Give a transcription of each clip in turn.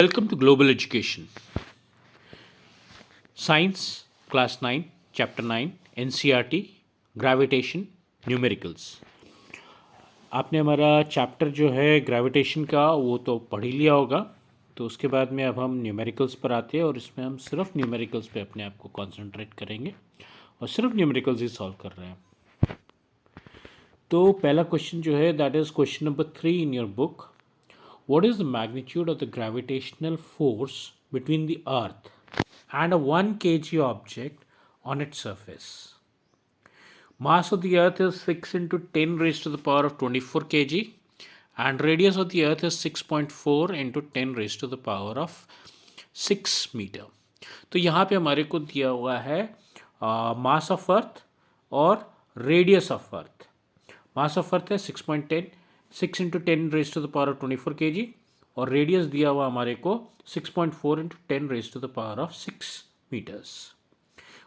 Welcome to Global Education. Science, Class 9, Chapter 9, NCERT, Gravitation, Numericals. आपने हमारा chapter जो है ग्रेविटेशन का वो तो पढ़ ही लिया होगा, तो उसके बाद में अब हम न्यूमेरिकल्स पर आते हैं और इसमें हम सिर्फ न्यूमेरिकल्स पे अपने आप को कॉन्सेंट्रेट करेंगे और सिर्फ न्यूमेरिकल्स ही सॉल्व कर रहे हैं। तो पहला क्वेश्चन जो है that is question number 3 in your book. What is the magnitude of the gravitational force between the Earth and a 1 kg object on its surface? Mass of the Earth is 6 into 10 raised to the power of 24 kg and radius of the Earth is 6.4 into 10 raised to the power of 6 meter. तो यहाँ पे हमारे को दिया हुआ है मास of earth और radius of earth. Mass of earth है 6.10, 6 into 10 raise to the power of 24 kg और रेडियस दिया हुआ हमारे को 6.4 into 10 raise to the power of 6 metres.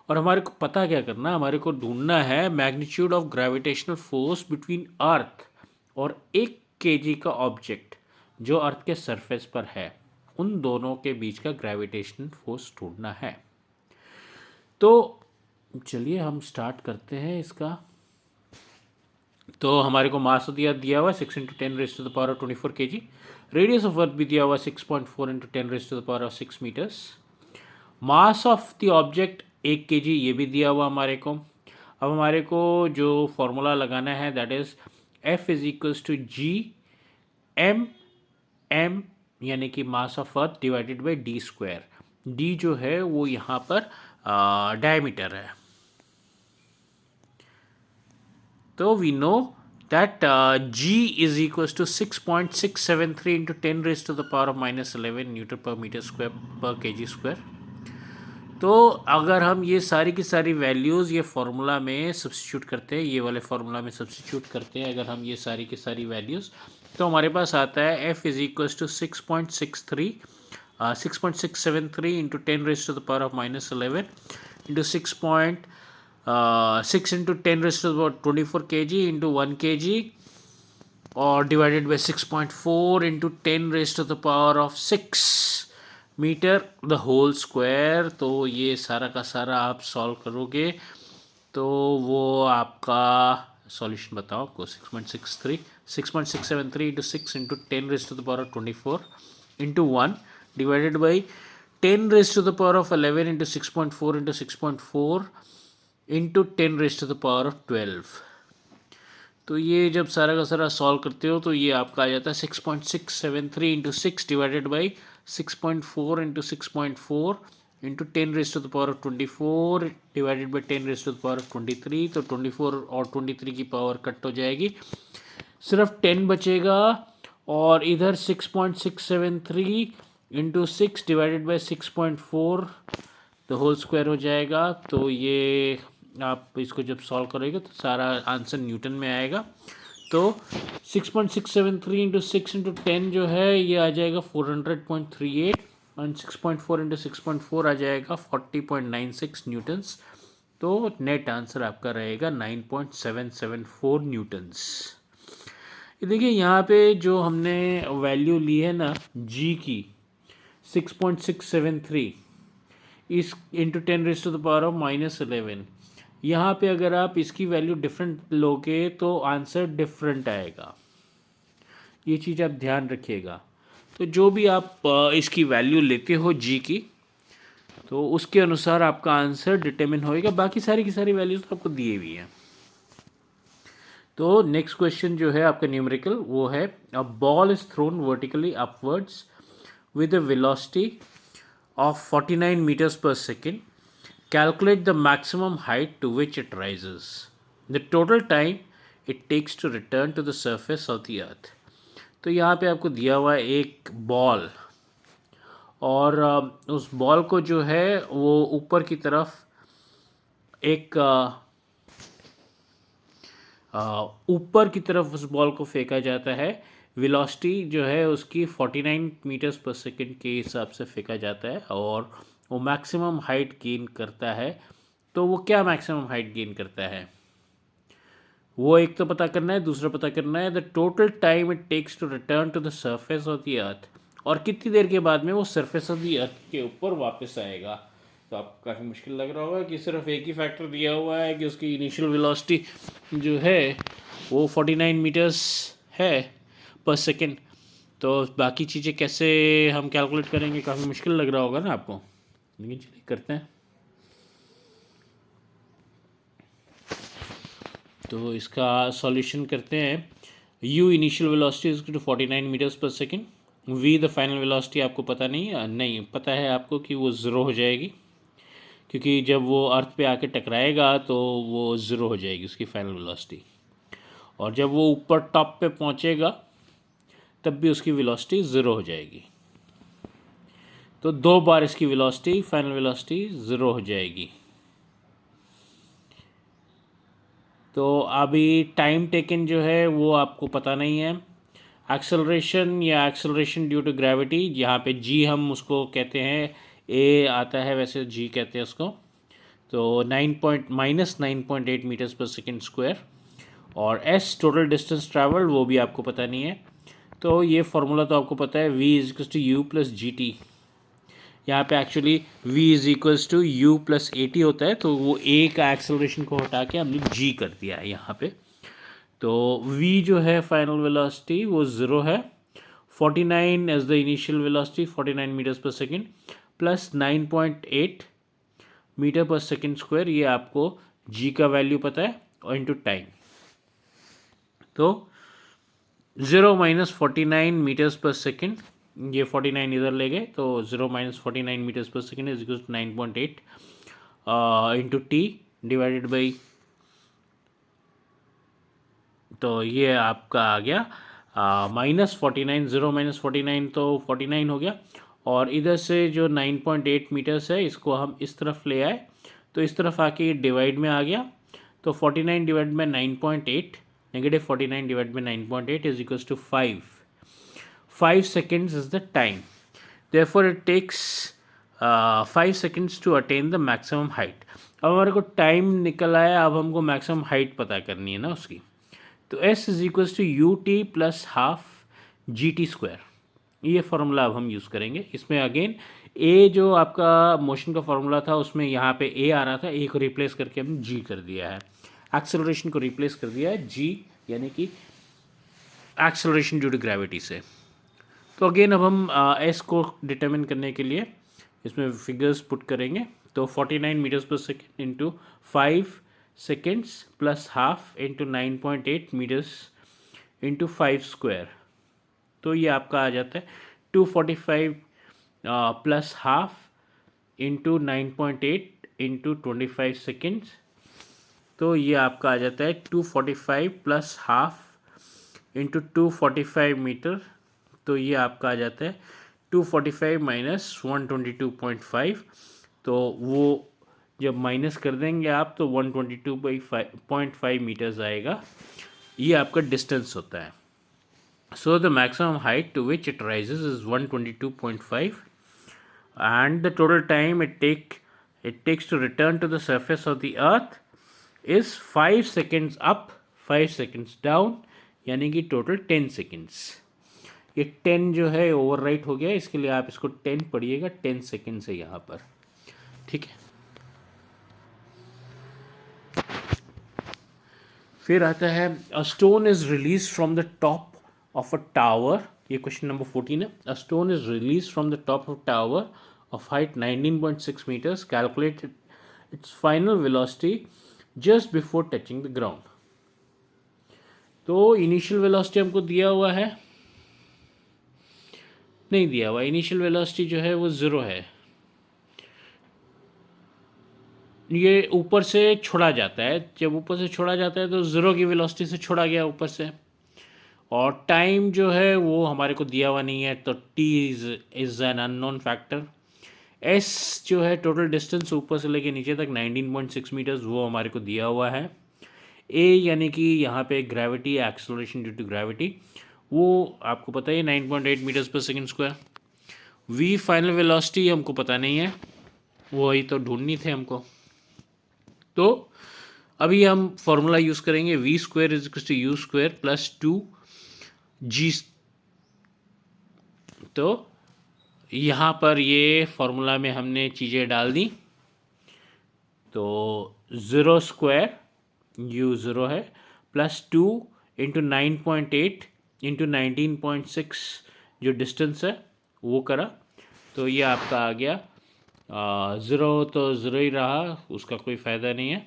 और हमारे को पता क्या करना है, हमारे को ढूंढना है magnitude of gravitational force between earth और 1 kg का ऑब्जेक्ट जो अर्थ के सरफेस पर है, उन दोनों के बीच का ग्रेविटेशनल फोर्स ढूंढना है. तो चलिए हम स्टार्ट करते हैं इसका. तो हमारे को मास दिया हुआ है 6 into 10 raise to the power of 24 kg. Radius of earth भी दिया हुआ है 6.4 into 10 raise to the power of 6 metres. Mass of the object 1 kg ये भी दिया हुआ हमारे को. अब हमारे को जो फॉर्मूला लगाना है that is F is equals to G M M यानी कि mass of earth divided by D square. D जो है वो यहाँ पर डायमीटर है. तो we know that G is equals to 6.673 into 10 raised to the power of -11 Newton per meter square per kg square. तो अगर हम ये सारी की सारी वैल्यूज़ ये फार्मूला में सब्स्टिट्यूट करते हैं, ये वाले फार्मूला में सब्स्टिट्यूट करते हैं अगर हम ये सारी की सारी वैल्यूज़, तो हमारे पास आता है F is equals to 6.673 into 10 raise to the power of -11 into 6 into 10 raised to the power 24 kg into 1 kg और divided by 6.4 into 10 raised to the power of 6 metre the whole square. तो ये सारा का सारा आप solve करोगे तो वो आपका सॉल्यूशन बताओ आपको 6.673 into 6 into 10 raised to the power of 24 into 1 divided by 10 raised to the power of 11 into 6.4 into 6.4 into 10 raise to the power of 12. तो ये जब सारा का सारा सॉल्व करते हो तो ये आपका आ जाता है 6.673 into 6 divided by 6.4 into 6.4 into 10 raise to the power of 24 divided by 10 raise to the power of 23. तो 24 और 23 की पावर कट हो जाएगी, सिर्फ 10 बचेगा और इधर 6.673 into 6 divided by 6.4 the whole square हो जाएगा. तो ये आप इसको जब सॉल्व करोगे तो सारा आंसर न्यूटन में आएगा. तो 6.673 इंटू 6 इंटू 10 जो है ये आ जाएगा 400.38 और 6.4 इंटू 6.4 आ जाएगा 40.96 न्यूटन्स. तो नेट आंसर आपका रहेगा 9.774 न्यूटन्स. देखिए यहाँ पे जो हमने वैल्यू ली है ना जी की 6.673 इस into 10 raise to the power of -11, यहाँ पे अगर आप इसकी वैल्यू डिफरेंट लोगे तो आंसर डिफरेंट आएगा. ये चीज़ आप ध्यान रखिएगा. तो जो भी आप इसकी वैल्यू लेते हो जी की, तो उसके अनुसार आपका आंसर डिटरमिन होएगा. बाकी सारी की सारी वैल्यूज तो आपको दिए हुई हैं. तो नेक्स्ट क्वेश्चन जो है आपका न्यूमेरिकल वो है अ ball is thrown vertically upwards with a velocity of 49 meters per second. Calculate the maximum height to which it rises. The total time it takes to return to the surface of the earth. तो यहाँ पे आपको दिया हुआ है एक ball और उस बॉल को जो है वो ऊपर की तरफ एक ऊपर की तरफ उस बॉल को फेंका जाता है. वेलोसिटी जो है उसकी 49 मीटर्स पर सेकंड के हिसाब से फेंका जाता है और वो मैक्सिमम हाइट गेन करता है. तो वो क्या मैक्सिमम हाइट गेन करता है वो एक तो पता करना है, दूसरा पता करना है the total time it takes to return to the surface of the earth. और कितनी देर के बाद में वो सरफेस ऑफ दी अर्थ के ऊपर वापस आएगा। तो आपको काफ़ी मुश्किल लग रहा होगा कि सिर्फ एक ही फैक्टर दिया हुआ है कि उसकी इनिशियल वेलोसिटी जो है वो 49 मीटर्स है पर सेकेंड। तो बाकी चीज़ें कैसे हम कैलकुलेट करेंगे, काफ़ी मुश्किल लग रहा होगा ना आपको, लेकिन चलिए करते हैं। तो इसका सॉल्यूशन करते हैं। u initial velocity is to 49 metres per second. v the final velocity आपको पता नहीं है, नहीं पता है आपको कि वो ज़ीरो हो जाएगी, क्योंकि जब वो अर्थ पे आके टकराएगा तो वो ज़ीरो हो जाएगी उसकी फाइनल वेलोसिटी, और जब वो ऊपर टॉप पे पहुंचेगा तब भी उसकी वेलोसिटी ज़ीरो हो जाएगी। तो 2 बार इसकी वेलोसिटी, फाइनल वेलोसिटी ज़ीरो हो जाएगी। तो अभी टाइम टेकन जो है वो आपको पता नहीं है। एक्सेलरेशन या एक्सेलरेशन ड्यू टू ग्रेविटी, यहाँ पे जी हम उसको कहते हैं, ए आता है वैसे जी कहते हैं उसको। तो -9.8 मीटर्स पर सेकेंड स्क्वायर, और एस टोटल डिस्टेंस ट्रैवल्ड वो भी आपको पता नहीं है। तो ये फार्मूला तो आपको पता है, v is equals to u plus g t. यहाँ पे actually v is equals to u plus a t होता है, तो वो a का एक्सेलरेशन को हटा के हमने g कर दिया है यहाँ पे। तो v जो है फाइनल वेलोसिटी वो ज़ीरो है, 49 as the initial velocity 49 metres per second plus 9.8 metre per second square, ये आपको g का वैल्यू पता है, और इंटू टाइम। तो 0 माइनस 49 मीटर्स पर सेकेंड, ये 49 इधर ले गए, तो 0 minus 49 metres per second is equal to 9.8 into t divided by, तो ये आपका आ गया -49, 0 माइनस 49 तो 49 हो गया, और इधर से जो 9.8 मीटर्स है इसको हम इस तरफ ले आए, तो इस तरफ आके ये डिवाइड में आ गया। तो 49 डिवाइड में 9.8 नेगेटिव 49 डिवाइड में 9.8 is equals to 5 seconds is the time. Therefore, it takes 5 seconds to attain the maximum height. अब हमारे को टाइम निकल आया, अब हमको मैक्सिमम हाइट पता करनी है ना उसकी। तो s is equals to u t plus half g t square, ये फार्मूला अब हम यूज़ करेंगे। इसमें अगेन a जो आपका मोशन का फार्मूला था उसमें यहाँ पे a आ रहा था, a को रिप्लेस करके हमने g कर दिया है, एक्सेलरेशन को रिप्लेस कर दिया है g, यानी कि एक्सेलरेशन ड्यू टू ग्रेविटी से। तो अगेन अब हम एस को डिटरमिन करने के लिए इसमें फिगर्स पुट करेंगे। तो 49 metres per second into 5 seconds plus half into 9.8 metres into 5 square, तो ये आपका आ जाता है 245 plus half into 9.8 into 25 seconds, तो ये आपका आ जाता है 245 प्लस हाफ इंटू 245 मीटर, तो ये आपका आ जाता है 245 माइनस 122.5, तो वो जब माइनस कर देंगे आप तो 122.5 मीटर्स आएगा, ये आपका डिस्टेंस होता है। So the maximum height to which it rises is 122.5 and the total time it takes to return to the surface of the earth is 5 seconds up 5 seconds down, यानी कि टोटल 10 सेकेंड्स। ये 10 जो है overwrite हो गया, इसके लिए आप इसको 10 पढ़िएगा, 10 सेकेंड्स है यहाँ पर, ठीक है। फिर आता है a stone is release from the top of a tower, ये क्वेश्चन नंबर 14 है। A stone is release from the top of tower of height 19.6 metres, calculate its final velocity just before touching the ground. तो initial velocity हमको दिया हुआ है, नहीं दिया हुआ, इनिशियल वेलोसिटी जो है वो ज़ीरो है, ये ऊपर से छोड़ा जाता है, जब ऊपर से छोड़ा जाता है तो ज़ीरो की वेलोसिटी से छोड़ा गया ऊपर से, और टाइम जो है वो हमारे को दिया हुआ नहीं है, तो t is an unknown factor. s जो है टोटल डिस्टेंस ऊपर से लेके नीचे तक 19.6 मीटर्स, वो हमारे को दिया हुआ है। a यानी कि यहाँ पे gravity, acceleration due to gravity, वो आपको पता है 9.8 metres per second square. v final velocity हमको पता नहीं है, वही तो ढूंढनी थे हमको। तो अभी हम फॉर्मूला यूज़ करेंगे, v square is equal to u square plus 2 g, तो यहाँ पर ये फॉर्मूला में हमने चीज़ें डाल दी। तो ज़ीरो स्क्वायर यू ज़ीरो है प्लस 2 इंटू 9.8 इंटू 19.6 जो डिस्टेंस है वो करा, तो ये आपका आ गया ज़ीरो, तो ज़ीरो ही रहा, उसका कोई फ़ायदा नहीं है।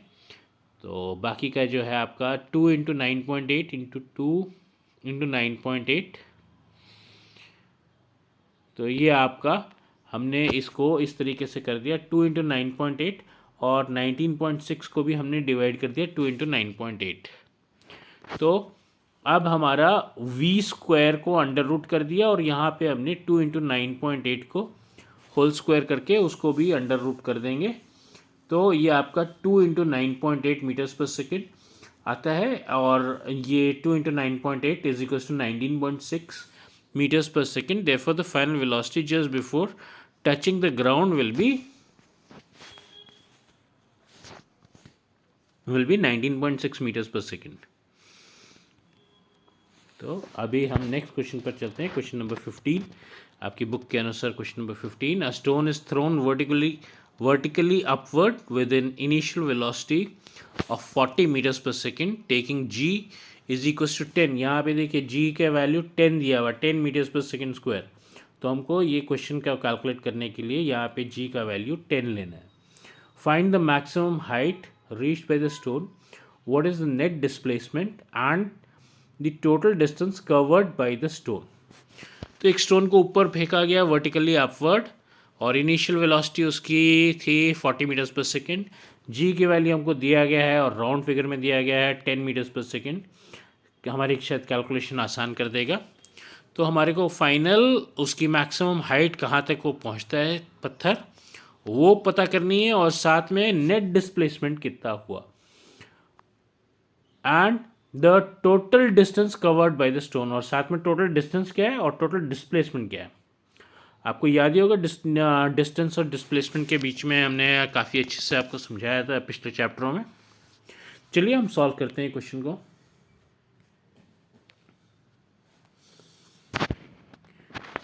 तो बाकी का जो है आपका 2 इंटू 9.8 इंटू 2 इंटू 9.8, तो ये आपका हमने इसको इस तरीके से कर दिया 2 इंटू 9.8, और 19.6 को भी हमने डिवाइड कर दिया 2 इंटू 9.8। तो अब हमारा v स्क्वायर को अंडर रूट कर दिया, और यहाँ पे हमने 2 इंटू 9.8 को होल स्क्वायर करके उसको भी अंडर रूट कर देंगे। तो ये आपका 2 इंटू 9.8 मीटर्स पर सेकेंड आता है, और ये 2 into 9.8 is equal to 19.6 meters per second. Therefore, the final velocity just before touching the ground will be 19.6 meters per second. तो अभी हम नेक्स्ट क्वेश्चन पर चलते हैं। क्वेश्चन नंबर 15 आपकी बुक के अनुसार question number 15, a stone is throne vertically upward with an initial velocity of 40 meters per second taking g is equal to 10। यहाँ पे देखिए g का वैल्यू 10 दिया हुआ, 10 मीटर्स पर सेकेंड स्क्वायर। तो हमको ये क्वेश्चन का कैलकुलेट करने के लिए यहाँ पे g का वैल्यू 10 लेना है। Find the maximum height reached by the stone, what is the net displacement and the total distance covered by the stone. तो एक स्टोन को ऊपर फेंका गया वर्टिकली अपवर्ड, और इनिशियल वेलोसिटी उसकी थी 40 मीटर्स पर सेकेंड। जी की वैल्यू हमको दिया गया है और राउंड फिगर में दिया गया है 10 मीटर्स पर सेकेंड। हमारी शायद कैलकुलेशन आसान कर देगा। तो हमारे को फाइनल उसकी मैक्सिमम हाइट कहाँ तक वो पहुँचता है पत्थर, वो पता करनी है, और साथ में नेट डिस्प्लेसमेंट कितना हुआ and the total distance covered by the stone, और साथ में टोटल डिस्टेंस क्या है और टोटल डिस्प्लेसमेंट क्या है। आपको याद ही होगा डिस्टेंस और डिस्प्लेसमेंट के बीच में हमने काफ़ी अच्छे से आपको समझाया था पिछले चैप्टरों में। चलिए हम सॉल्व करते हैं क्वेश्चन को।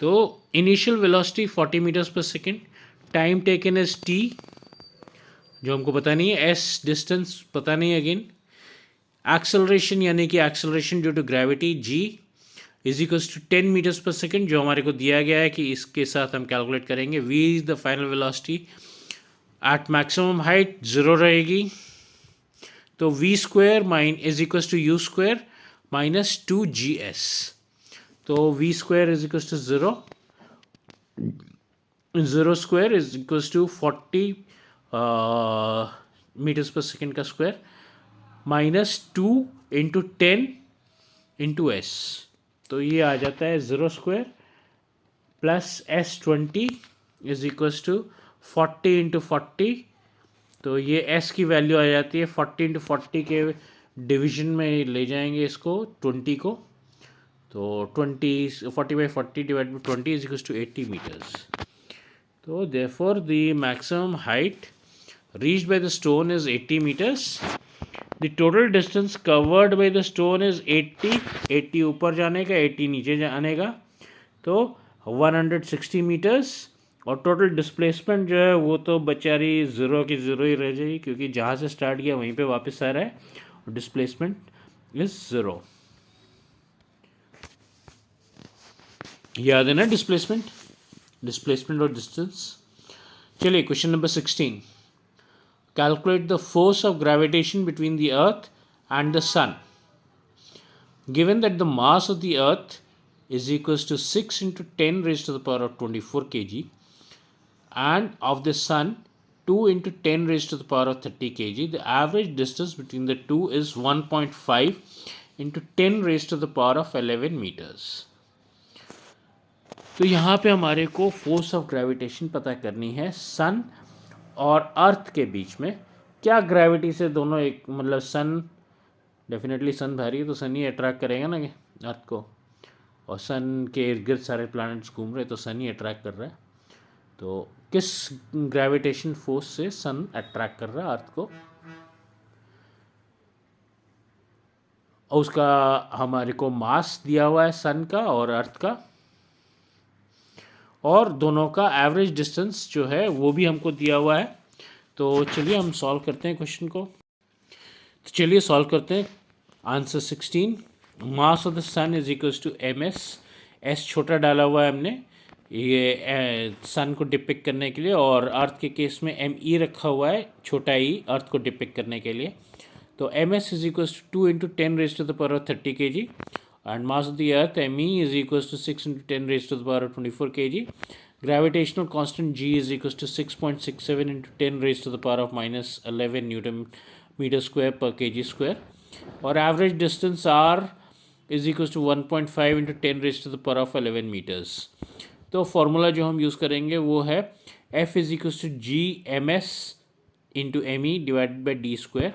तो initial velocity 40 metres per second, time taken is t जो हमको पता नहीं है, s डिस्टेंस पता नहीं है अगेन, एक्सेलरेशन यानी कि acceleration due to gravity g is equals to 10 metres per second जो हमारे को दिया गया है कि इसके साथ हम कैलकुलेट करेंगे। v is the final velocity at maximum height 0 रहेगी, तो v square minus is equals to u square minus 2gs। तो v square is equals to 0 square is equals to 40 metres per second का square minus 2 into 10 into s, तो ये आ जाता है 0 square plus s20 is equals to 40 into 40। तो ये s की वैल्यू आ जाती है 40 इंटू 40 के डिवीजन में ले जाएंगे इसको 20 को, तो 40/40 divide by 20 is equals to 80 meters. तो therefore the maximum height reached by the stone is 80 meters. The total distance covered by the stone is 80 ऊपर जाने का, 80 नीचे जाने का, तो 160 मीटर्स। और टोटल डिस्प्लेसमेंट जो है वो तो बेचारी ज़ीरो की ज़ीरो ही रह जाएगी, क्योंकि जहाँ से स्टार्ट किया वहीं पे वापस आ रहा है, और डिस्प्लेसमेंट इज 0। याद है ना डिस्प्लेसमेंट और डिस्टेंस। चलिए question number 16, calculate the force of gravitation between the earth and the sun. Given that the mass of the earth is equals to 6 into 10 raised to the power of 24 kg and of the sun 2 into 10 raised to the power of 30 kg, the average distance between the two is 1.5 into 10 raised to the power of 11 meters. तो यहाँ पे हमारे को force of gravitation पता करनी है सन और अर्थ के बीच में। क्या ग्रेविटी से दोनों एक, मतलब सन डेफिनेटली सन भारी है तो सन ही अट्रैक्ट करेगा ना अर्थ को, और सन के इर्द गिर्द सारे प्लैनेट्स घूम रहे तो सन ही अट्रैक्ट कर रहा है। तो किस ग्रेविटेशन फोर्स से सन अट्रैक्ट कर रहा है अर्थ को, और उसका हमारे को मास दिया हुआ है सन का और अर्थ का, और दोनों का एवरेज डिस्टेंस जो है वो भी हमको दिया हुआ है। तो चलिए हम सॉल्व करते हैं क्वेश्चन को। तो चलिए सॉल्व करते हैं। Answer 16, mass of the sun is equals to M S छोटा डाला हुआ है हमने ये सन को डिपिक्ट करने के लिए, और अर्थ के केस में एम ई रखा हुआ है, छोटा ई अर्थ को डिपिक्ट करने के लिए। तो M S is equals to 2 into 10 raise to the power of 30 kg, and mass of the earth M E is equals to 6 into 10 raise to the power of 24 kg। Gravitational constant G is equals to 6.67 into 10 raise to the power of -11 newton metre square per kg square, और average distance R is equals to 1.5 into 10 raise to the power of 11 metres. तो formula जो हम use करेंगे वो है F is equals to G M S into M E divided by D square.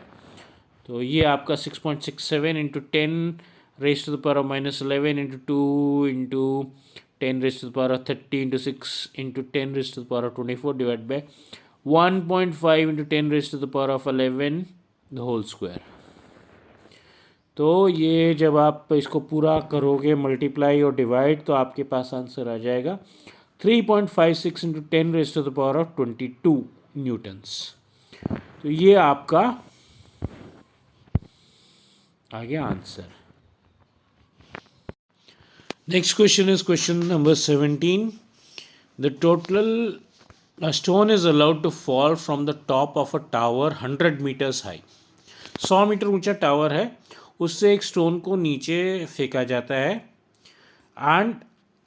तो ये आपका 6.67 into 10 raise to the power of -11 into 2 into 10 raise to the power of 30 into 6 into 10 raise to the power of 24 divide by 1.5 into 10 raise to the power of 11 the whole square. तो ये जब आप इसको पूरा करोगे multiply और divide, तो आपके पास आंसर आ जाएगा 3.56 into 10 raise to the power of 22 newtons. तो ये आपका आ गया answer. Next question is question number 17। The total stone is allowed to fall from the top of a tower 100 metres high. 100 metre ऊंचा टावर है, उससे एक स्टोन को नीचे फेंका जाता है, and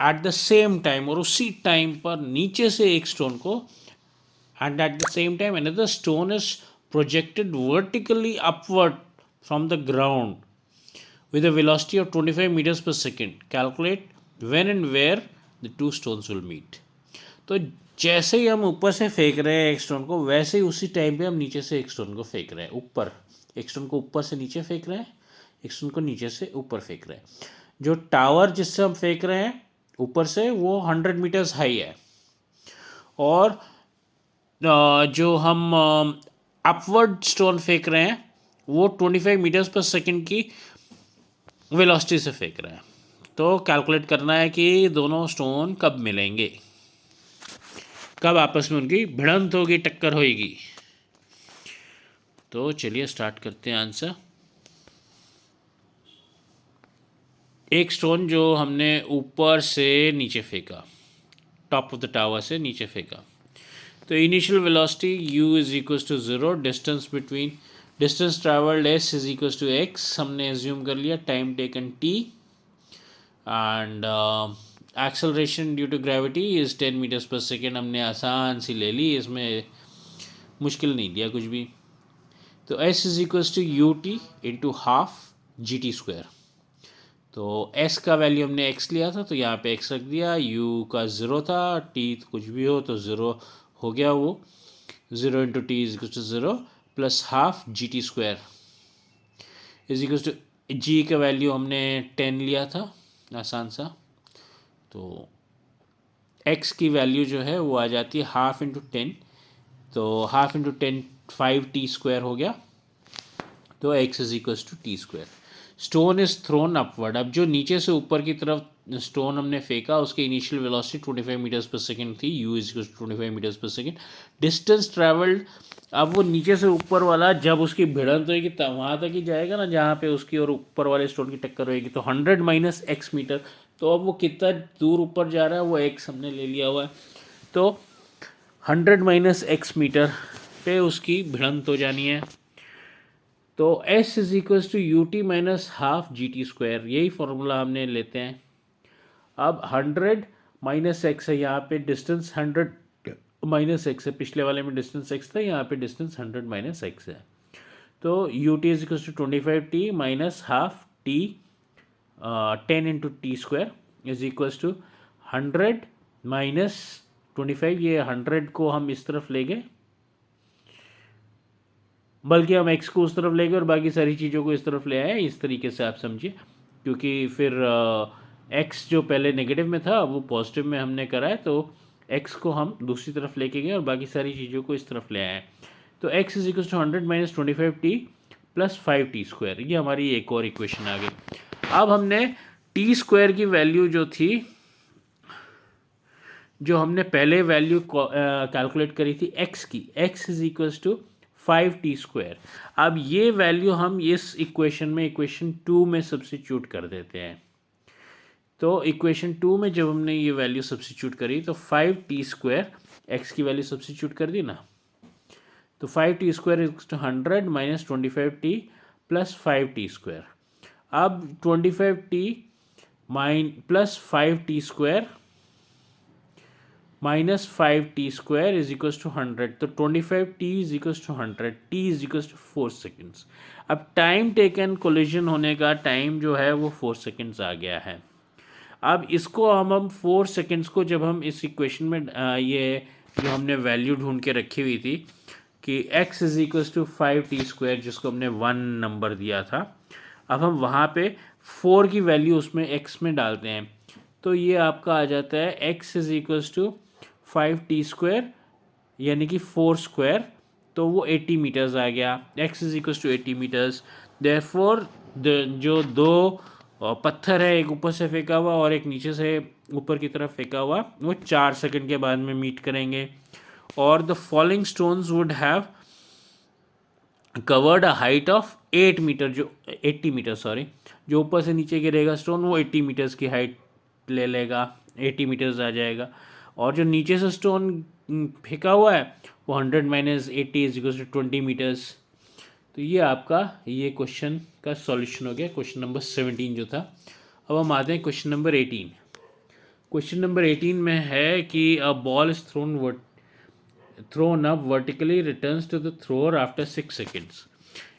at the same time, और उसी टाइम पर नीचे से एक स्टोन को, and at the same time another stone is projected vertically upward from the ground with a velocity of 25 meters per second. Calculate when and where the two stones will meet. तो जैसे ही हम ऊपर से फेंक रहे हैं एक स्टोन को, वैसे ही उसी टाइम पे हम नीचे से एक स्टोन को फेंक रहे हैं। ऊपर एक स्टोन को ऊपर से नीचे फेंक रहे हैं, एक स्टोन को नीचे से ऊपर फेंक रहे हैं। जो टावर जिससे हम फेंक रहे हैं ऊपर से, वो 100 मीटर्स हाई है, और जो हम अपवर्ड स्टोन फेंक रहे हैं वो 25 मीटर्स पर सेकेंड की वेलोसिटी से फेंक रहे हैं। तो कैलकुलेट करना है कि दोनों स्टोन कब मिलेंगे, कब आपस में उनकी भिड़ंत होगी, टक्कर होगी। तो चलिए स्टार्ट करते हैं आंसर। एक स्टोन जो हमने ऊपर से नीचे फेंका, टॉप ऑफ द टावर से नीचे फेंका, तो initial velocity u is equals to 0, distance travelled s is equals to x हमने एज्यूम कर लिया, time taken t, and acceleration due to gravity is 10 metres per second हमने आसान सी ले ली, इसमें मुश्किल नहीं दिया कुछ भी। तो s is equals to u t into half g t square. तो s का वैल्यू हमने x लिया था, तो यहाँ पे x रख दिया, u का 0 था, t कुछ भी हो तो 0 हो गया, वो 0 into t is equals to 0 plus half g t square is equals to g का वैल्यू हमने 10 लिया था आसान सा, तो x की वैल्यू जो है वो आ जाती है हाफ इंटू 10, तो हाफ इंटू 10 5t स्क्वायर हो गया, तो x is equals to t square. Stone is thrown upward, अब जो नीचे से ऊपर की तरफ स्टोन हमने फेंका उसकी initial velocity 25 metres per second थी, u is equals to 25 metres per second. Distance travelled, अब वो नीचे से ऊपर वाला जब उसकी भिड़ंत होगी तब वहाँ तक ही जाएगा ना जहाँ पे उसकी और ऊपर वाले स्टोन की टक्कर होगी, तो 100 माइनस x मीटर, तो अब वो कितना दूर ऊपर जा रहा है वो x हमने ले लिया हुआ है, तो 100 माइनस x मीटर पे उसकी भिड़ंत हो जानी है। तो s is equals to u t minus half g t square, यही फॉर्मूला हमने लेते हैं। अब 100 माइनस एक्स है, यहाँ पे डिस्टेंस 100 माइनस एक्स है, पिछले वाले में डिस्टेंस x था, यहाँ पे डिस्टेंस 100 माइनस एक्स है, तो u t is equals to 25t minus half t 10 into t square is equals to 100 minus 25, ये 100 को हम इस तरफ ले गए, बल्कि हम x को उस तरफ ले गए और बाकी सारी चीज़ों को इस तरफ ले आए, इस तरीके से आप समझिए, क्योंकि फिर x जो पहले नेगेटिव में था वो पॉजिटिव में हमने करा है, तो x को हम दूसरी तरफ लेके गए और बाकी सारी चीज़ों को इस तरफ ले आए। तो x is equal to 100 minus 25t plus 5t square, ये हमारी एक और इक्वेशन आ गई। अब हमने t स्क्वायर की वैल्यू जो थी, जो हमने पहले वैल्यू कैलकुलेट करी थी x की, x is equals to 5t²। अब ये वैल्यू हम इस इक्वेशन में, इक्वेशन 2 में सब्स्टिट्यूट कर देते हैं। तो इक्वेशन 2 में जब हमने ये वैल्यू सब्स्टिट्यूट करी तो 5t², x की वैल्यू सब्स्टिट्यूट कर दी ना, तो 5t² is to 100 minus 25t plus 5t²। अब 25t plus 5t² minus 5t² is equals to 100। तो 25t is equals to 100, t is equals to 4 seconds. अब टाइम टेकन कोलिजन होने का time जो है वो 4 सेकेंड्स आ गया है। अब इसको हम 4 सेकेंड्स को जब हम इस इक्वेशन में ये जो हमने वैल्यू ढूंढ के रखी हुई थी कि x is equals to 5t² जिसको हमने 1 नंबर दिया था, अब हम वहाँ पे 4 की वैल्यू उसमें x में डालते हैं, तो ये आपका आ जाता है x is equals to 5t² यानी कि 4², तो वो 80 मीटर्स आ गया। x is equals to 80 metres. Therefore जो दो पत्थर है, एक ऊपर से फेंका हुआ और एक नीचे से ऊपर की तरफ फेंका हुआ, वो 4 सेकंड के बाद में मीट करेंगे। और the following stones would have covered a height of 8 metre, जो 80 मीटर सॉरी, जो ऊपर से नीचे गिरेगा स्टोन वो 80 मीटर्स की हाइट ले लेगा, 80 मीटर्स आ जाएगा। और जो नीचे से स्टोन फेंका हुआ है वो 100 minus 80 is equal to 20 metres. तो ये आपका ये क्वेश्चन का सॉल्यूशन हो गया, क्वेश्चन नंबर 17 जो था। अब हम आते हैं क्वेश्चन नंबर 18। क्वेश्चन नंबर 18 में है कि a ball is thrown up vertically returns to the thrower after 6 seconds.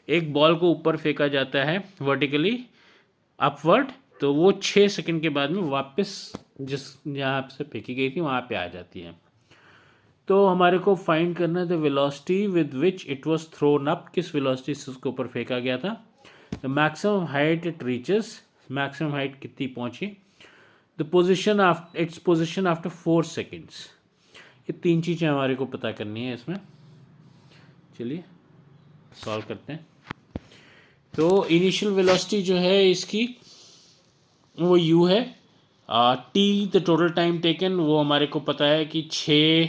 एक बॉल को ऊपर फेंका जाता है वर्टिकली अपवर्ड, तो वो 6 सेकेंड के बाद में वापस जिस जहाँ से फेंकी गई थी वहाँ पे आ जाती है। तो हमारे को फाइंड करना है the velocity with which it was thrown up, किस वेलोसिटी से उसके ऊपर फेंका गया था। The maximum height it reaches, maximum height कितनी पहुँची। The position its position after 4 seconds. ये 3 चीज़ें हमारे को पता करनी है इसमें। चलिए सॉल्व करते हैं। तो इनिशियल वेलोसिटी जो है इसकी वो u है। t the total time taken, वो हमारे को पता है कि 6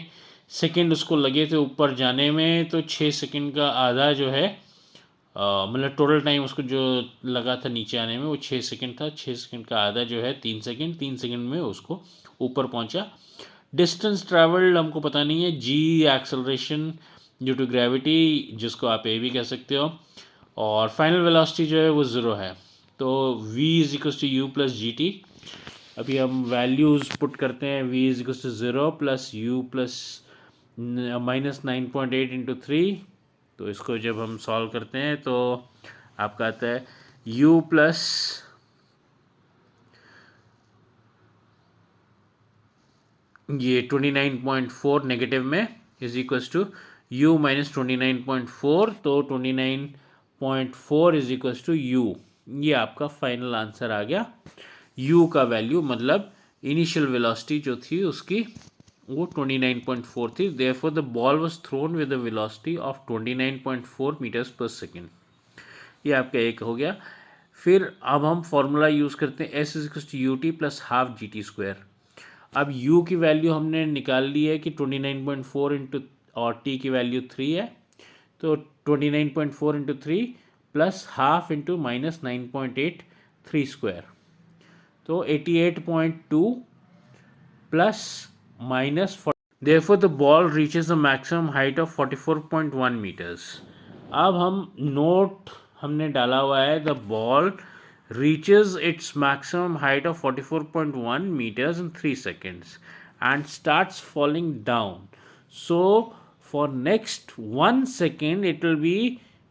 सेकेंड उसको लगे थे ऊपर जाने में, तो 6 सेकेंड का आधा जो है मतलब टोटल टाइम उसको जो लगा था नीचे आने में वो 6 सेकेंड था। 6 सेकेंड का आधा जो है 3 सेकेंड, 3 सेकेंड में उसको ऊपर पहुंचा। डिस्टेंस ट्रैवल्ड हमको पता नहीं है, g acceleration due to gravity, जिसको आप ए भी कह सकते हो। और फाइनल वेलोसिटी जो है वो 0 है, तो v is equals to u plus g t. अभी हम वैल्यूज़ पुट करते हैं, v is equals to 0 plus u plus minus 9.8 into 3। तो इसको जब हम सॉल्व करते हैं तो आपका आता है u प्लस ये 29.4 नेगेटिव में is equals to u minus 29.4, तो 29.4 इज इक्वल्स टू u। ये आपका फाइनल आंसर आ गया। u का वैल्यू मतलब इनिशियल वेलोसिटी जो थी उसकी वो 29.4 थी। Therefore the ball was thrown with the velocity of 29.4 metres per second. ये आपका एक हो गया। फिर अब हम फॉर्मूला यूज़ करते हैं s is equals to u t plus half g t square. अब u की वैल्यू हमने निकाल ली है कि 29.4 इंटू और t की वैल्यू 3 है, तो 29.4 into 3 plus half into minus 9.8 3 square, तो 88.2 plus minus. Therefore the ball reaches the maximum height of 44.1 metres. अब हम नोट हमने डाला हुआ है the ball reaches its maximum height of 44.1 meters in 3 seconds and starts falling down. So for next 1 second it will be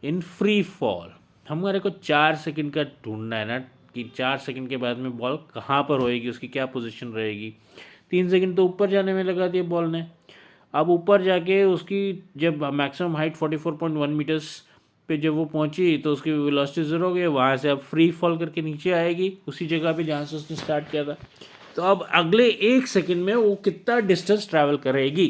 in free fall. हमारे को 4 second का ढूंढना है ना कि 4 सेकंड के बाद में बॉल कहाँ पर होएगी, उसकी क्या पोजीशन रहेगी। 3 सेकंड तो ऊपर जाने में लगा दिया बॉल ने। अब ऊपर जाके उसकी जब मैक्सिमम हाइट 44.1 मीटर्स पे जब वो पहुंची तो उसकी वेलोसिटी 0 हो गई। वहाँ से अब फ्री फॉल करके नीचे आएगी उसी जगह पे जहाँ से उसने स्टार्ट किया था। तो अब अगले 1 सेकंड में वो कितना डिस्टेंस ट्रैवल करेगी,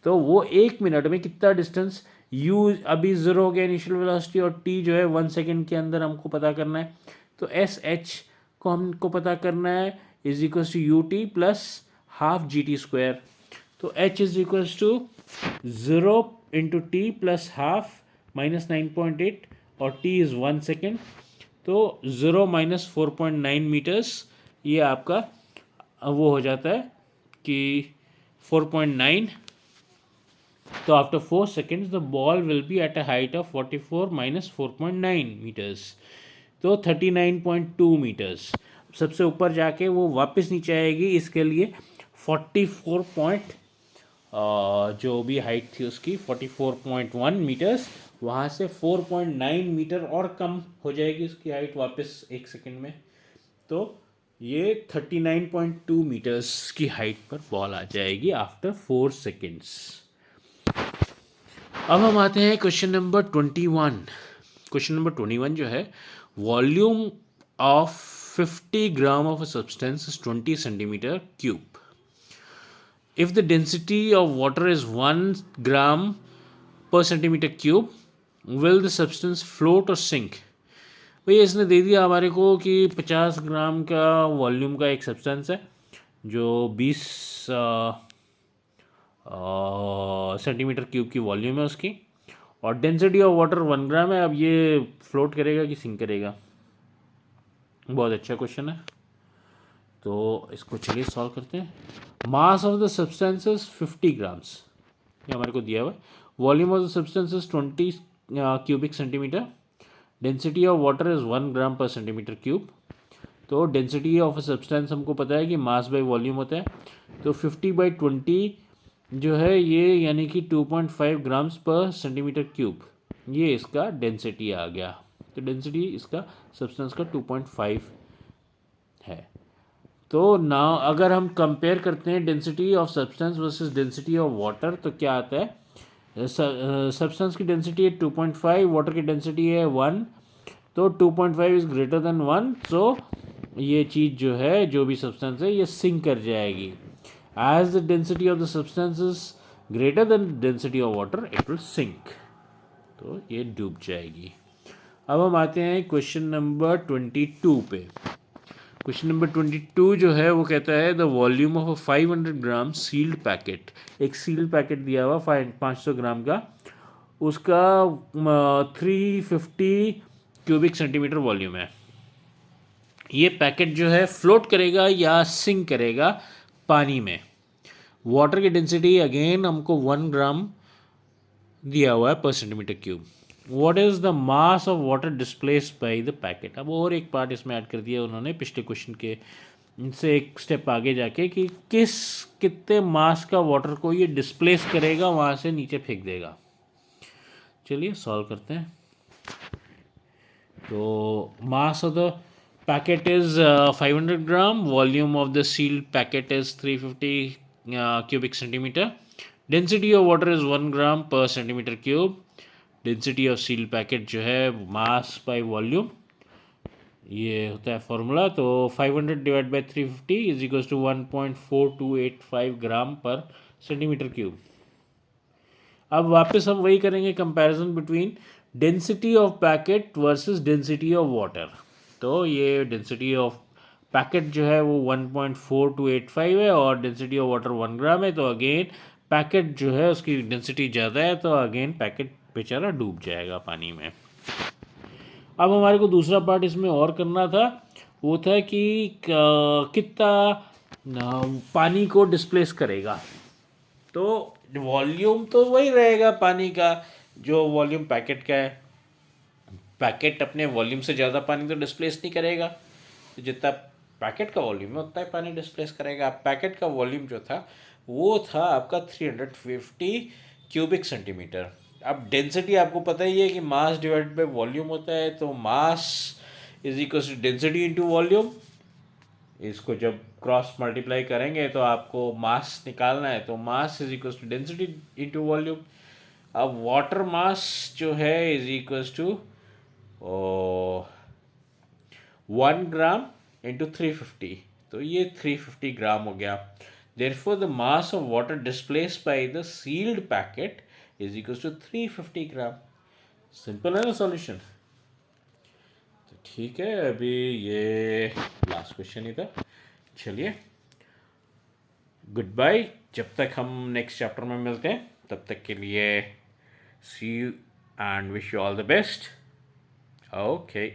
तो वो 1 मिनट में कितना डिस्टेंस, u अभी 0 हो गया इनिशियल वेलोसिटी और t जो है 1 सेकंड के अंदर हमको पता करना है। तो एस एच को हमको पता करना है is equal to u t plus half g t square. तो h is equals to 0 into t plus half minus 9.8 और t इज़ 1 सेकेंड। तो 0 माइनस 4.9 मीटर्स, ये आपका वो हो जाता है कि 4.9। तो after 4 seconds the ball will be at a height of 44 minus 4.9 metres, तो 39.2 मीटर्स। सबसे ऊपर जाके वो वापस नीचे आएगी, इसके लिए 44 पॉइंट जो भी हाइट थी उसकी 44.1 मीटर्स, वहाँ से 4.9 मीटर और कम हो जाएगी उसकी हाइट वापस 1 सेकंड में। तो ये 39.2 मीटर्स की हाइट पर बॉल आ जाएगी आफ्टर 4 सेकेंड्स। अब हम आते हैं क्वेश्चन नंबर 21। क्वेश्चन नंबर 21 जो है, volume of 50 gram of a substance is 20 centimetre cube. If the density of water is 1 gram per centimeter cube, will the substance float or sink? भैया इसने दे दिया हमारे को कि 50 ग्राम का वॉल्यूम का एक सब्सटेंस है जो 20 सेंटीमीटर क्यूब की वॉल्यूम है उसकी, और डेंसिटी ऑफ वाटर 1 ग्राम है। अब ये फ्लोट करेगा कि सिंक करेगा? बहुत अच्छा क्वेश्चन है, तो इसको चलिए सॉल्व करते हैं। मास ऑफ द सब्सटेंसेस 50 ग्राम्स, ये हमारे को दिया हुआ है। Volume of the substances 20 cubic centimetre. Density of water is 1 gram per centimetre cube. तो डेंसिटी ऑफ अ सब्सटेंस हमको पता है कि मास बाई वॉल्यूम होता है, तो 50/20 जो है ये यानी कि 2.5 ग्राम्स पर सेंटीमीटर क्यूब, ये इसका डेंसिटी आ गया। तो डेंसिटी इसका सब्सटेंस का 2.5 है। तो ना अगर हम कंपेयर करते हैं density of substance versus density of water, तो क्या आता है? सब्सटेंस की डेंसिटी है 2.5, वाटर की डेंसिटी है 1, तो 2.5 इज़ ग्रेटर देन 1। सो ये चीज़ जो है, जो भी सब्सटेंस है, ये सिंक कर जाएगी। As the density of the substance is greater than density of water, it will sink, तो ये डूब जाएगी। अब हम आते हैं क्वेश्चन नंबर 22 पे। क्वेश्चन नंबर 22 जो है वो कहता है the volume of a 500 gram sealed packet. एक सील्ड पैकेट दिया हुआ 500 ग्राम का, उसका 350 क्यूबिक सेंटीमीटर वॉल्यूम है। ये पैकेट जो है फ्लोट करेगा या सिंक करेगा पानी में। वाटर की डेंसिटी अगेन हमको 1 ग्राम दिया हुआ है पर centimetre cube. What is the mass of water displaced by the packet? अब और एक पार्ट इसमें ऐड कर दिया उन्होंने पिछले क्वेश्चन के इनसे एक स्टेप आगे जाके, कि कितने मास का वाटर को ये डिस्प्लेस करेगा, वहाँ से नीचे फेंक देगा। चलिए सॉल्व करते हैं। तो mass of the packet is 500 gram, volume of the sealed packet is 350 cubic centimeter, density of water is 1 gram per centimetre cube. Density of sealed packet जो है मास बाय वॉल्यूम, ये होता है फॉर्मूला। तो 500 divide by 350 is equals to 1.4285 gram per centimetre cube. अब वापस हम वही करेंगे comparison between density of packet versus density of water. तो ये डेंसिटी ऑफ पैकेट जो है वो 1.4285 है और डेंसिटी ऑफ वाटर 1 ग्राम है। तो अगेन पैकेट जो है उसकी डेंसिटी ज़्यादा है, तो अगेन पैकेट बेचारा डूब जाएगा पानी में। अब हमारे को दूसरा पार्ट इसमें और करना था, वो था कि कितना पानी को डिस्प्लेस करेगा। तो वॉल्यूम तो वही रहेगा पानी का जो वॉल्यूम पैकेट का है। पैकेट अपने वॉल्यूम से ज़्यादा पानी तो डिस्प्लेस नहीं करेगा, तो जितना पैकेट का वॉल्यूम है उतना ही पानी डिस्प्लेस करेगा। पैकेट का वॉल्यूम जो था वो था आपका 350 क्यूबिक सेंटीमीटर। अब डेंसिटी आपको पता ही है कि मास डिवाइड बाय वॉल्यूम होता है, तो mass is equal to density into volume. इसको जब क्रॉस मल्टीप्लाई करेंगे तो आपको मास निकालना है, तो mass is equal to density into volume. अब वाटर मास जो है is equal to 1 gram into 350, तो ये 350 ग्राम हो गया। Therefore, the mass of water displaced by the sealed packet is equal to 350 gram. Simple है ना सॉल्यूशन? तो ठीक है, अभी ये लास्ट क्वेश्चन ही था। चलिए गुड बाय। जब तक हम नेक्स्ट चैप्टर में मिलते हैं तब तक के लिए see you and wish you all the best. Okay.